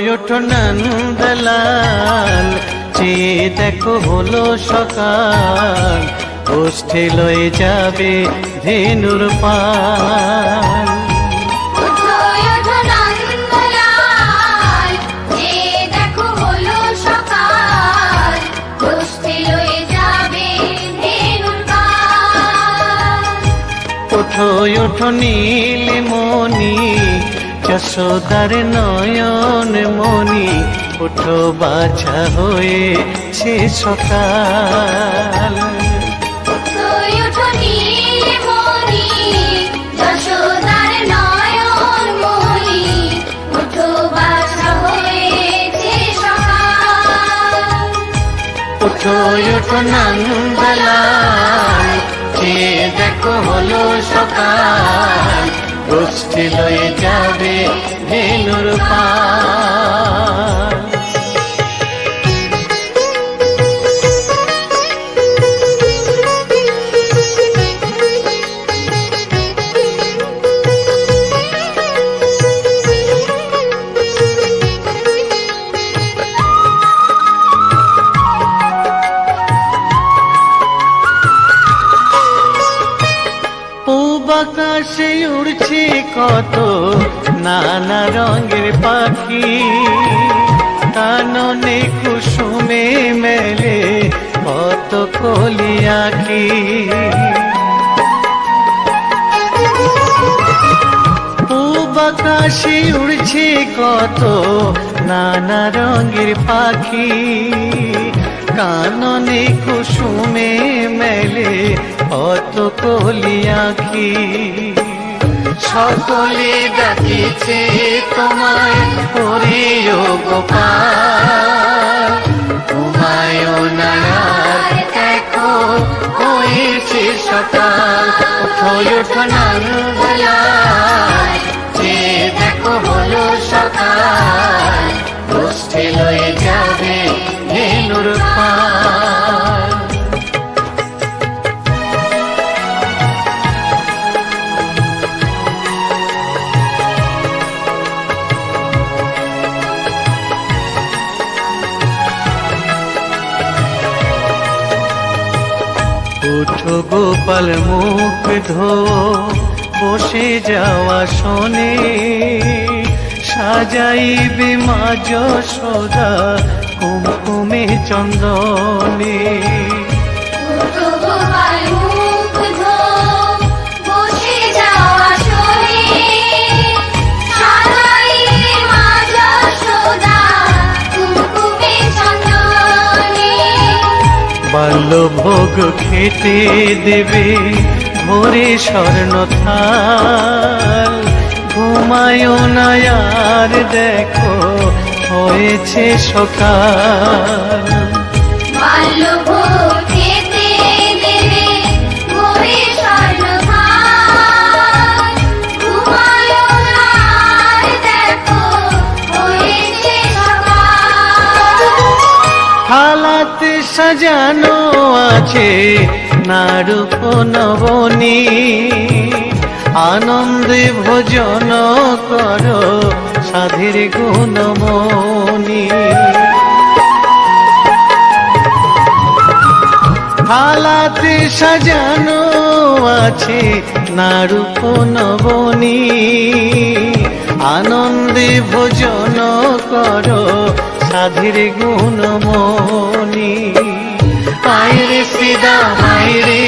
ওঠো নন্দলাল, চেয়ে দেখো হলো সকাল, গোষ্ঠী লয়ে যাবে ধেনুর পাল। ওঠো ওঠো নীলমণি, যশোদার নয়ন মণি, ওঠো বাছা হয়েছে সকাল। ওঠো ওঠো নন্দলাল, চেয়ে দেখো হলো সকাল, গোষ্ঠী লয়ে যাবে ধেনুর পাল। আকাশে উড়ছে কত নানা রঙের পাখি, কাননে কুসুমে মেলে কত কলি আঁখি। পূব আকাশে উড়ছে কত নানা রঙের পাখি, কাননে কুসুমে মেলে কত কলি আঁখি। সকলে ডাকিছে তোমায় হরিও গোপাল, তোমায় নায়ার দেখো হয়েছে সকাল। ওঠো ওঠো নন্দলাল, চেয়ে দেখো হলো সকাল, গোষ্ঠী লয়ে যাবে ধেনুর পাল। ওঠো গোপাল মুখ ধো বসে যাওয়া শোনে, সাজাইবে মা যশোদা কুমকুমে চন্দনে। বাল্যভোগ খেতে দেবে ভোরে স্বর্ণ থাল, ঘুমায়ো না আর দেখো হয়েছে সকাল। বাল্যভোগ খেতে দেবে ভোরে স্বর্ণ থাল, ঘুমায়ো না আর দেখো হয়েছে সকাল। থালাতে সাজানো আছে নারূপ নবনী, আনন্দে ভোজন করো সাধের গুণমণি। থালাতে সাজানো আছে নারূপ নবনী, আনন্দে ভোজন করো সাধের গুণমণি। আইরে শ্রীদাম আইরে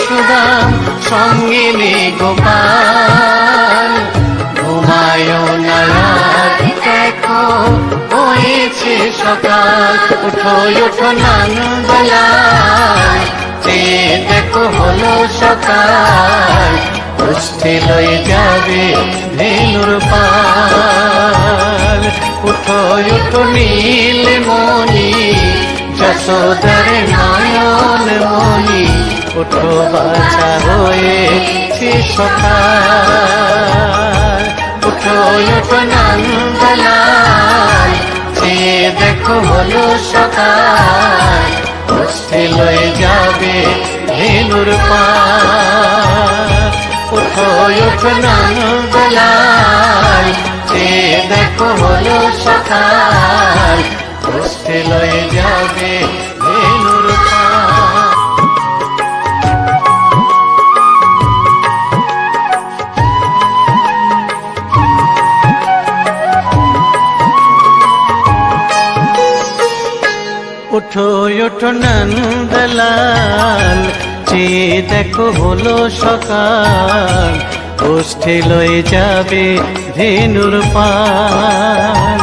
সুদাম, সঙ্গে নে গোপাল, ঘুমায়ো না আর দেখো হয়েছে সকাল। ওঠো ওঠো নন্দলাল, চেয়ে দেখো হলো সকাল, গোষ্ঠী লয়ে যাবে ধেনুর পাল। ওঠো ওঠো নীলমণি, যশোদার নয়ন মণি, ওঠো বাছা হয়েছে সকাল। ওঠো ওঠো নন্দলাল, চেয়ে দেখো হলো সকাল, গোষ্ঠী লয়ে যাবে ধেনুর পাল। ওঠো ওঠো নন্দলাল, চেয়ে দেখো হলো সকাল, ওঠো ওঠো নন্দলাল, চেয়ে দেখো হলো সকাল, ওষ্ঠে লয়ে যাবে ধেনুর পাল।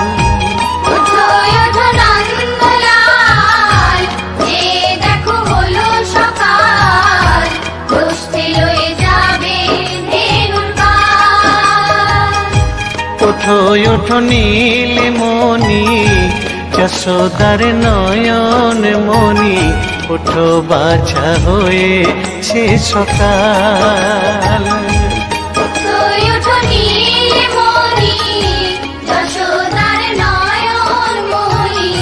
ওঠো ওঠো নন্দলাল, যে দেখো হলো সকাল, ওষ্ঠে লয়ে যাবে ধেনুর পাল। ওঠো ওঠো নীলমণি, যশোদার নয়ন মণি, ওঠো বাছা হয়েছে সকাল। ওঠো ওঠো নীলমণি, যশোদার নয়ন মণি,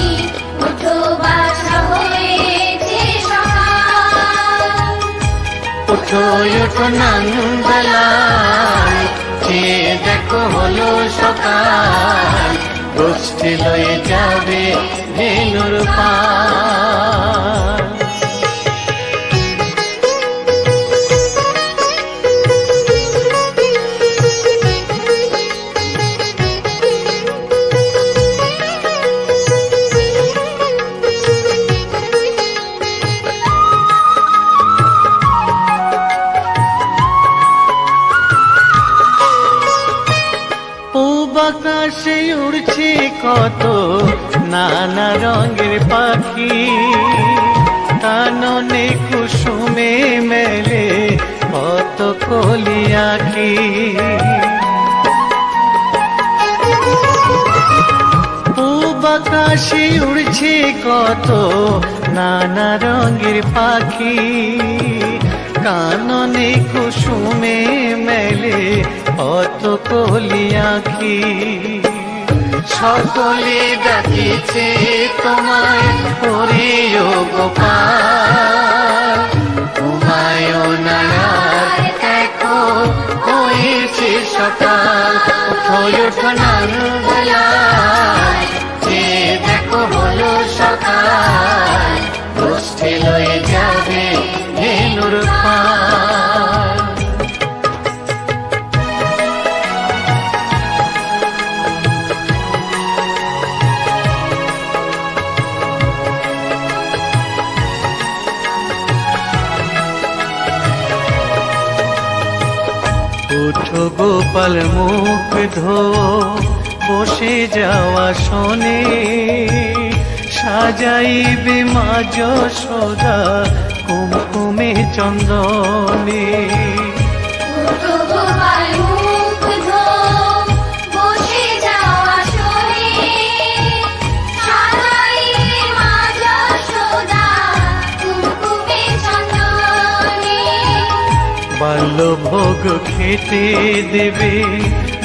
ওঠো বাছা হয়েছে সকাল। ওঠো ওঠো নন্দলাল, চেয়ে দেখো হলো সকাল, গোষ্ঠী লয়ে যাবে ধেনুর পাল। আকাশে উড়ছে কত নানা রঙের পাখি, কাননে কুসুমে মেলে কত কলি আঁখি। পূব আকাশে উড়ছে কত নানা রঙের পাখি, কাননে কুসুমে মেলে কত কলি আঁখি। সকলে ডাকিছে তোমায় হরিও গোপাল, ঘুমায়ো না আর দেখো হয়েছে সকাল। ওঠো ওঠো নন্দলাল, যে দেখো হলো সকাল, গোষ্ঠী লয়ে যাবে ধেনুর পাল। ওঠো গোপাল মুখ ধো, বসে যাওয়া শোনে, সাজাইবে মা যশোদা কুমকুমে চন্দনে। ওঠো গোপাল মুখ ধো, বসে যাওয়া শোনে, সাজাইবে মা যশোদা কুমকুমে চন্দনে। বাল্যভোগ খেতে দেবে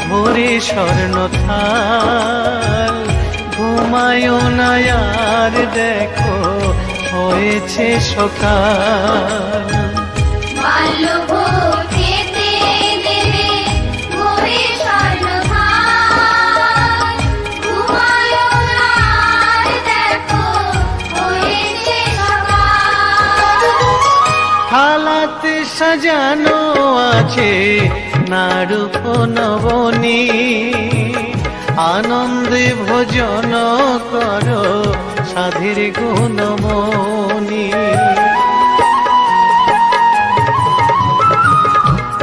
ভোরে স্বর্ণ থাল, ঘুমায়ো না আর দেখো হয়েছে সকাল। বাল্যভোগ খেতে দেবে ভোরে স্বর্ণ থাল, ঘুমায়ো না আর দেখো হয়েছে সকাল। থালাতে সাজানো আছে নারূপ নবনী, আনন্দে ভোজন করো সাধীর গুণমণি।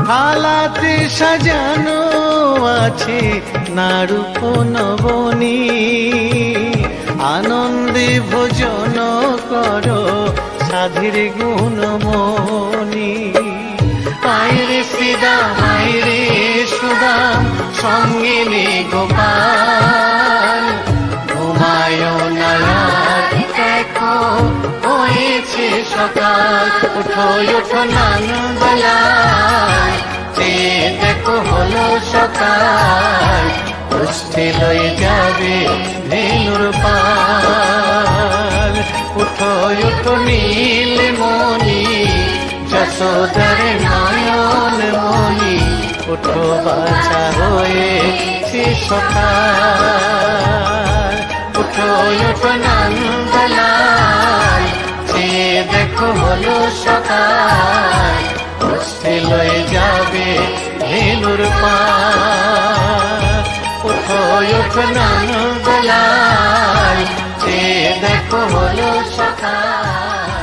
থালাতে সাজানো আছে নারূপ নবনী, আনন্দে ভোজন করো সাধীর গুণমণি। আইরে শ্রীদাম আইরে সুদাম, সঙ্গে নে গোপাল, ঘুমায়ো না আর দেখো হয়েছে সকাল। ওঠো ওঠো নন্দলাল, যে দেখো হলো সকাল, গোষ্ঠী লয়ে যাবে ধেনুর পাল। ওঠো ওঠো নীলমণি, যশোদার নয়ন মণি, ওঠো বাছা হয়েছে সকাল। ওঠো ওঠো নন্দলাল, যে দেখো হলো সকাল, গোষ্ঠী লয়ে যাবে ধেনুর পাল। ওঠো ওঠো নন্দলাল, চেয়ে দেখো হলো সকাল।